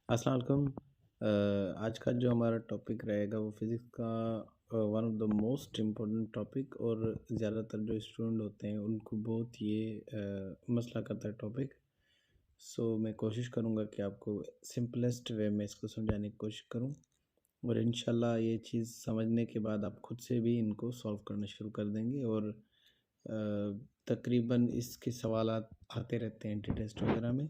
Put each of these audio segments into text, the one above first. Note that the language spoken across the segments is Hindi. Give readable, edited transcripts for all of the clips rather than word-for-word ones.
अस्सलाम वालेकुम। आज का जो हमारा टॉपिक रहेगा वो फिज़िक्स का one of the most important topic और ज़्यादातर जो स्टूडेंट होते हैं उनको बहुत ये मसला करता है टॉपिक। सो मैं कोशिश करूँगा कि आपको सिंपलेस्ट वे में इसको समझाने की कोशिश करूँ और इंशाल्लाह ये चीज़ समझने के बाद आप खुद से भी इनको सॉल्व करना शुरू कर देंगे और तकरीबन इसके सवालात आते रहते हैं टेस्ट वगैरह में।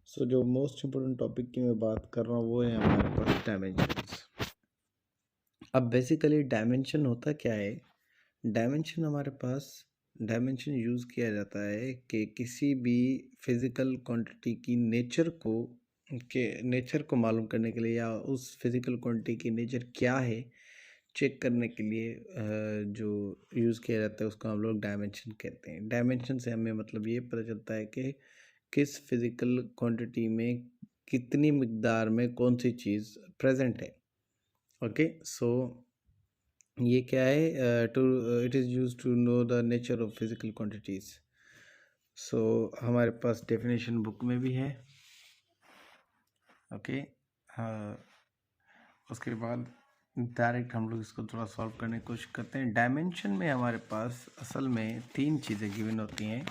सो जो मोस्ट इम्पोर्टेंट टॉपिक की मैं बात कर रहा हूँ वो है हमारे पास डायमेंशंस। अब बेसिकली डायमेंशन होता क्या है? डायमेंशन हमारे पास डायमेंशन यूज़ किया जाता है कि किसी भी फिज़िकल क्वांटिटी की नेचर को मालूम करने के लिए या उस फिज़िकल क्वांटिटी की नेचर क्या है चेक करने के लिए जो यूज़ किया जाता है उसको हम लोग डायमेंशन कहते हैं। डायमेंशन से हमें मतलब ये पता चलता है कि किस फिज़िकल क्वांटिटी में कितनी मिक़दार में कौन-सी चीज़ प्रेज़ेंट है। ओके, सो ये क्या है it is used to know the nature of physical quantities. So हमारे पास डेफिनेशन बुक में भी है। ओके, उसके बाद डायरेक्ट हम लोग इसको थोड़ा सॉल्व करने की कोशिश करते हैं। डायमेंशन में हमारे पास असल में 3 चीज़ें गिवन होती हैं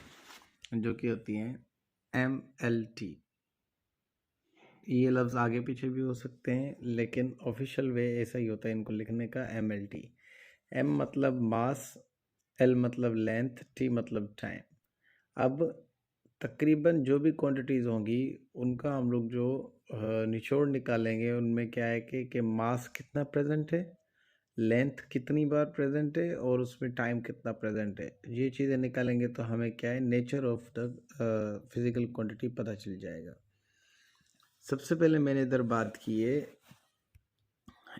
जो कि होती हैं MLT। ये लफ्ज़ आगे पीछे भी हो सकते हैं लेकिन ऑफिशियल वे ऐसा ही होता है इनको लिखने का MLT। M मतलब मास, L मतलब लेंथ, T मतलब टाइम। अब तकरीबन जो भी क्वांटिटीज़ होंगी उनका हम लोग जो निचोड़ निकालेंगे उनमें क्या है कि मास कितना प्रेजेंट है, लेंथ कितनी बार प्रेजेंट है और उसमें टाइम कितना प्रेजेंट है। ये चीज़ें निकालेंगे तो हमें क्या है nature of the physical quantity पता चल जाएगा। सबसे पहले मैंने इधर बात की है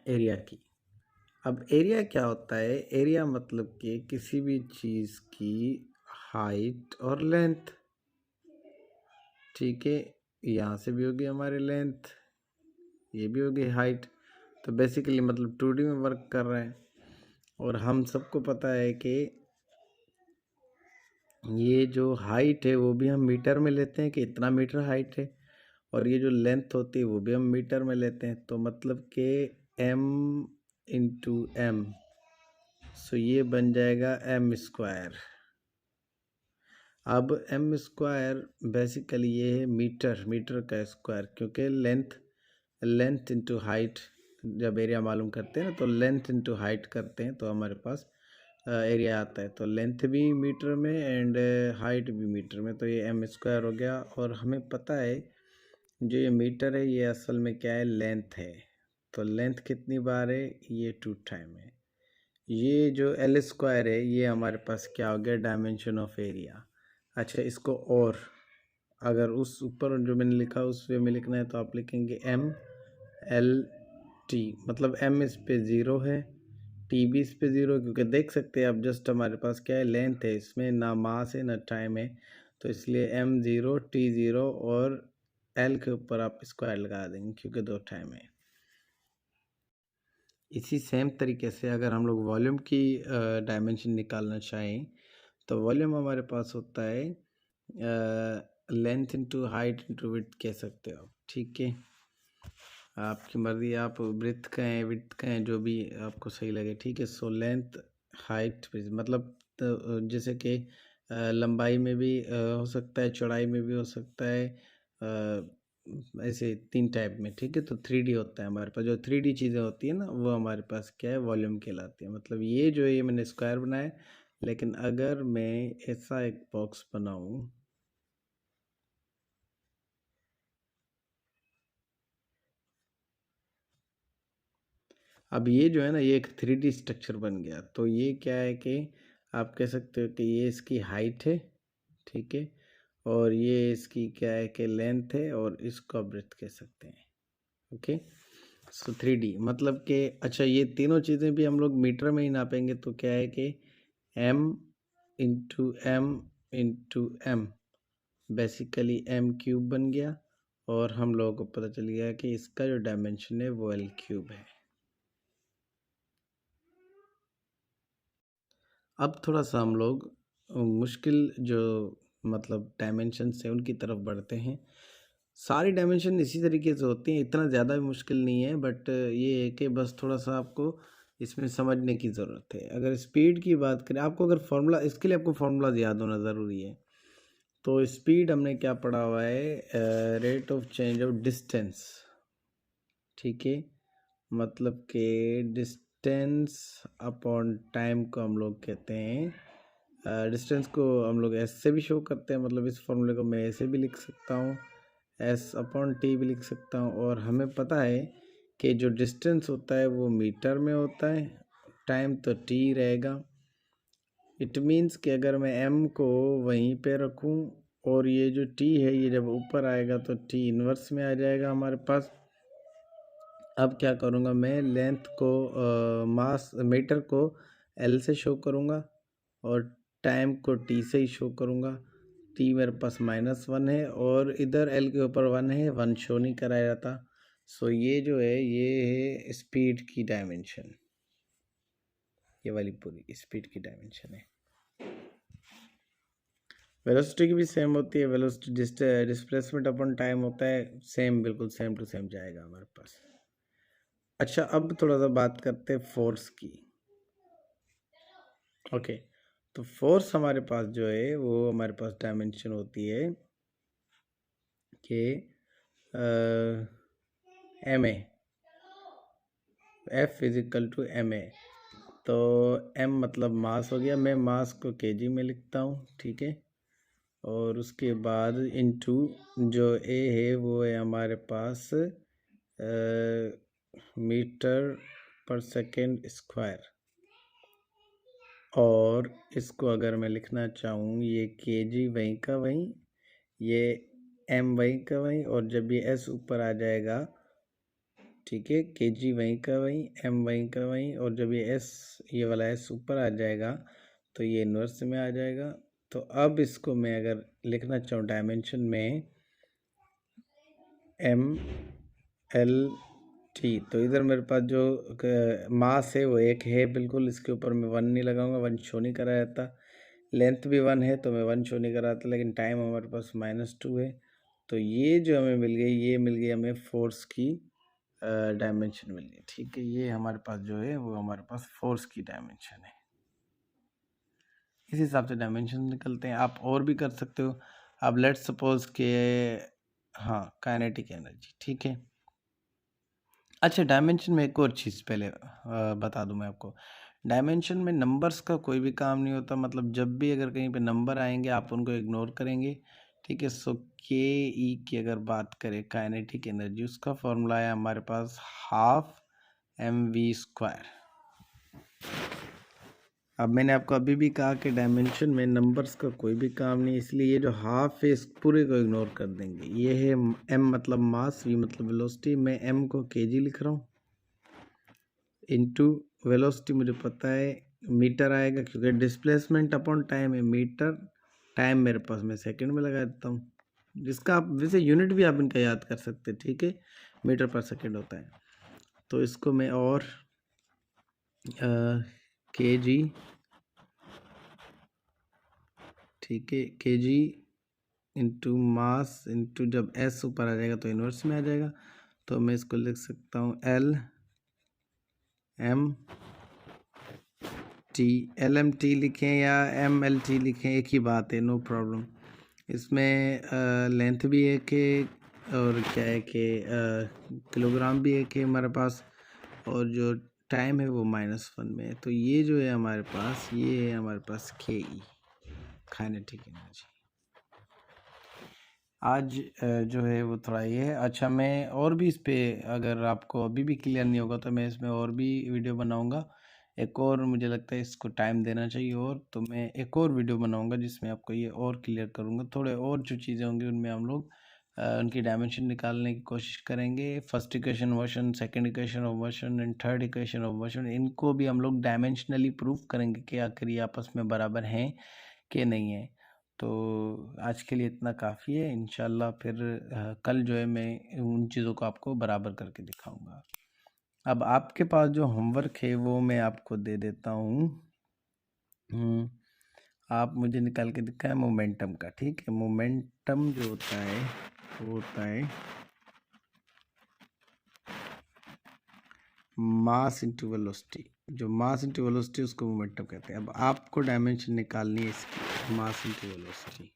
एरिया की। अब एरिया क्या होता है? एरिया मतलब कि किसी भी चीज़ की हाइट और लेंथ। ठीक है, यहाँ से भी होगी हमारी लेंथ, ये भी होगी हाइट। तो बेसिकली मतलब 2D में वर्क कर रहे हैं और हम सबको पता है कि ये जो हाइट है वो भी हम मीटर में लेते हैं कि इतना मीटर हाइट है और ये जो लेंथ होती है वो भी हम मीटर में लेते हैं। तो मतलब कि m इंटू एम, सो ये बन जाएगा m²। अब m² बेसिकली ये है मीटर का स्क्वायर, क्योंकि लेंथ इंटू हाइट, जब एरिया मालूम करते हैं ना तो लेंथ इंटू हाइट करते हैं तो हमारे पास एरिया आता है। तो लेंथ भी मीटर में एंड हाइट भी मीटर में, तो ये m² हो गया। और हमें पता है जो ये मीटर है ये असल में क्या है, लेंथ है। तो लेंथ कितनी बार है, ये 2 टाइम है। ये जो L² है ये हमारे पास क्या हो गया, डायमेंशन ऑफ एरिया। अच्छा, इसको और अगर उस ऊपर जो मैंने लिखा उस वे में लिखना है तो आप लिखेंगे MLT, मतलब M इस पे 0 है, T भी इस पे 0, क्योंकि देख सकते हैं आप जस्ट हमारे पास क्या है, लेंथ है, इसमें ना मास है ना टाइम है, तो इसलिए M0 T0 और L के ऊपर आप स्क्वायर लगा देंगे क्योंकि 2 टाइम है। इसी सेम तरीके से अगर हम लोग वॉल्यूम की डायमेंशन निकालना चाहें तो वॉल्यूम हमारे पास होता है length into height into width कह सकते हो। ठीक है, आपकी मर्ज़ी, आप ब्रेथ कहें विड्थ कहें जो भी आपको सही लगे। ठीक है, सो लेंथ हाइट मतलब तो जैसे कि लंबाई में भी हो सकता है, चौड़ाई में भी हो सकता है, ऐसे 3 टाइप में। ठीक है, तो 3D होता है हमारे पास। जो 3D चीज़ें होती है ना वो हमारे पास क्या है, वॉल्यूम कहलाती है। मतलब ये जो है ये मैंने स्क्वायर बनाया, लेकिन अगर मैं ऐसा एक बॉक्स बनाऊं, अब ये जो है ना ये एक 3D स्ट्रक्चर बन गया। तो ये क्या है कि आप कह सकते हो कि ये इसकी हाइट है, ठीक है, और ये इसकी क्या है कि लेंथ है और इसको आप ब्रेथ कह सकते हैं। ओके, सो 3D मतलब कि अच्छा ये तीनों चीज़ें भी हम लोग मीटर में ही नापेंगे तो क्या है कि m into M into M, basically m³ बन गया और हम लोगों को पता चल गया कि इसका जो डायमेंशन है वो L³ है। अब थोड़ा सा हम लोग मुश्किल जो मतलब डायमेंशन है उनकी तरफ बढ़ते हैं। सारी डायमेंशन इसी तरीके से होती हैं, इतना ज़्यादा भी मुश्किल नहीं है, बट ये है कि बस थोड़ा-सा आपको इसमें समझने की ज़रूरत है। अगर स्पीड की बात करें, आपको अगर फ़ॉर्मूला, इसके लिए आपको फ़ॉर्मूलाज़ याद होना ज़रूरी है। तो स्पीड हमने क्या पढ़ा हुआ है, rate of change of distance, ठीक है। मतलब कि डिस्टेंस अपॉन टाइम को हम लोग कहते हैं, डिस्टेंस को हम लोग एस से भी शो करते हैं, मतलब इस फॉर्मूले को मैं ऐसे भी लिख सकता हूँ, एस अपॉन टी भी लिख सकता हूँ। और हमें पता है कि जो डिस्टेंस होता है वो मीटर में होता है, टाइम तो टी रहेगा। इट मीन्स कि अगर मैं एम को वहीं पे रखूं और ये जो टी है ये जब ऊपर आएगा तो टी इन्वर्स में आ जाएगा हमारे पास। अब क्या करूँगा मैं, लेंथ को मास मीटर को एल से शो करूँगा और टाइम को टी से ही शो करूँगा। टी मेरे पास -1 है और इधर एल के ऊपर 1 है, 1 शो नहीं कराया जाता। सो ये जो है ये है स्पीड की डायमेंशन, ये वाली पूरी स्पीड की डायमेंशन है। वेलोसिटी की भी सेम होती है, वेलोसिटी डिस्प्लेसमेंट अपन टाइम होता है, सेम बिल्कुल सेम टू सेम जाएगा हमारे पास। अच्छा, अब थोड़ा सा बात करते हैं फोर्स की। ओके, तो फोर्स हमारे पास जो है वो हमारे पास डायमेंशन होती है कि M A, F equal to M A. तो एम मतलब मास हो गया, मैं मास को केजी में लिखता हूँ, ठीक है। और उसके बाद इनटू जो ए है वो है हमारे पास मीटर पर सेकेंड स्क्वायर। और इसको अगर मैं लिखना चाहूँ, ये केजी वहीं का वहीं, ये एम वहीं का वहीं, और जब ये एस ऊपर आ जाएगा, ठीक है, केजी वहीं का वहीं, एम वहीं का वहीं, और जब ये एस, ये वाला एस ऊपर आ जाएगा तो ये इन्वर्स में आ जाएगा। तो अब इसको मैं अगर लिखना चाहूँ डायमेंशन में, एम एल टी, तो इधर मेरे पास जो मास है वो एक है बिल्कुल, इसके ऊपर मैं 1 नहीं लगाऊंगा, 1 शो नहीं करा जाता। लेंथ भी 1 है तो मैं 1 शो नहीं कराता, लेकिन टाइम हमारे पास -2 है। तो ये जो हमें मिल गई, ये मिल गई हमें फोर्स की डायमेंशन मिल गई, ठीक है। ये हमारे पास जो है वो हमारे पास फोर्स की डायमेंशन है। इस हिसाब से डायमेंशन निकलते हैं। आप और भी कर सकते हो। अब लेट्स सपोज के, हाँ, काइनेटिक एनर्जी, ठीक है। अच्छा, डायमेंशन में एक और चीज़ पहले बता दूं मैं आपको। डायमेंशन में नंबर्स का कोई भी काम नहीं होता, मतलब जब भी अगर कहीं पे नंबर आएंगे आप उनको इग्नोर करेंगे, ठीक है। सो के ई की अगर बात करें काइनेटिक एनर्जी, उसका फॉर्मूला है हमारे पास 12mv²। अब मैंने आपको अभी भी कहा कि डायमेंशन में नंबर्स का कोई भी काम नहीं, इसलिए ये जो हाफ है इस पूरे को इग्नोर कर देंगे। ये है एम मतलब मास, वी मतलब वेलोसिटी। मैं एम को केजी लिख रहा हूँ, इनटू वेलोसिटी मुझे पता है मीटर आएगा, क्योंकि डिस्प्लेसमेंट अपॉन टाइम है मीटर, टाइम मेरे पास मैं सेकंड में लगा देता हूँ, जिसका आप वैसे यूनिट भी आप इनका याद कर सकते हैं, ठीक है, मीटर पर सेकंड होता है। तो इसको मैं और के जी, ठीक है, के जी इंटू मास इंटू जब एस ऊपर आ जाएगा तो इन्वर्स में आ जाएगा, तो मैं इसको लिख सकता हूँ L M T. L M T लिखें या एम एल टी लिखें, एक ही बात है, नो प्रॉब्लम। इसमें लेंथ भी एक है और क्या है कि किलोग्राम भी एक है हमारे पास, और जो टाइम है वो -1 में है। तो ये जो है हमारे पास, ये है हमारे पास के ई, काइनेटिक एनर्जी। आज जो है वो थोड़ा ये है। अच्छा, मैं और भी इस पे, अगर आपको अभी भी क्लियर नहीं होगा तो मैं इसमें और भी वीडियो बनाऊंगा। एक और मुझे लगता है इसको टाइम देना चाहिए, और तो मैं एक और वीडियो बनाऊंगा जिसमें आपको ये और क्लियर करूंगा। थोड़े और जो चीज़ें होंगी उनमें हम लोग उनकी डायमेंशन निकालने की कोशिश करेंगे। First equation motion, second equation of motion and third equation of motion, इनको भी हम लोग डायमेंशनली प्रूव करेंगे कि आखिर ये आपस में बराबर हैं कि नहीं है। तो आज के लिए इतना काफ़ी है। इंशाल्लाह फिर कल जो है मैं उन चीज़ों को आपको बराबर करके दिखाऊंगा। अब आपके पास जो होमवर्क है वो मैं आपको दे देता हूँ। आप मुझे निकाल के दिखाएं मोमेंटम का, ठीक है। मोमेंटम जो होता है वो होता है मास इंटू वेलोसिटी। जो मास इंटू वेलोसिटी उसको मोमेंटम कहते हैं। अब आपको डायमेंशन निकालनी है इसकी, मास इंटू वेलोसिटी।